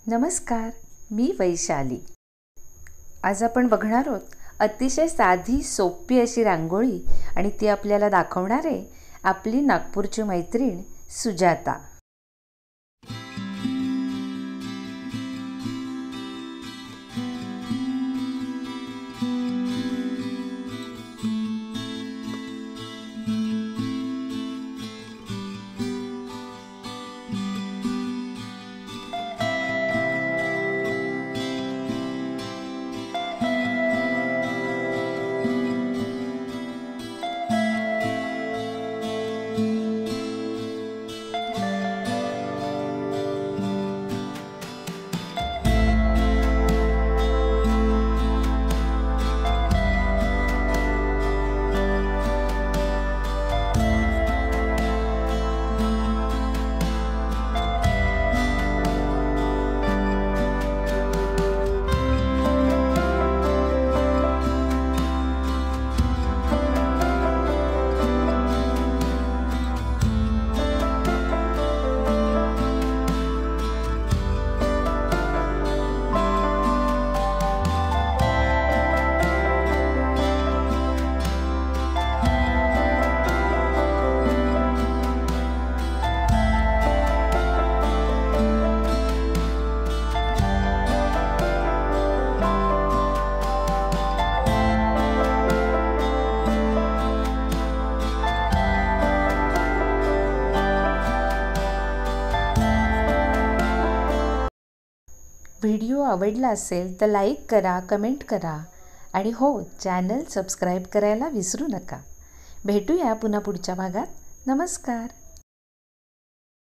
नमस्कार, मी वैशाली। आज आपण बघणार आहोत अतिशय साधी सोपी अशी रांगोळी आणि ती आपल्याला दाखवणार आहे आपली नागपूरची मैत्रीण सुजाता। व्हिडिओ आवडला असेल तर लाईक करा, कमेंट करा आणि हो, चॅनल सबस्क्राईब करायला विसरू नका। भेटूया पुन्हा पुढच्या भागात। नमस्कार।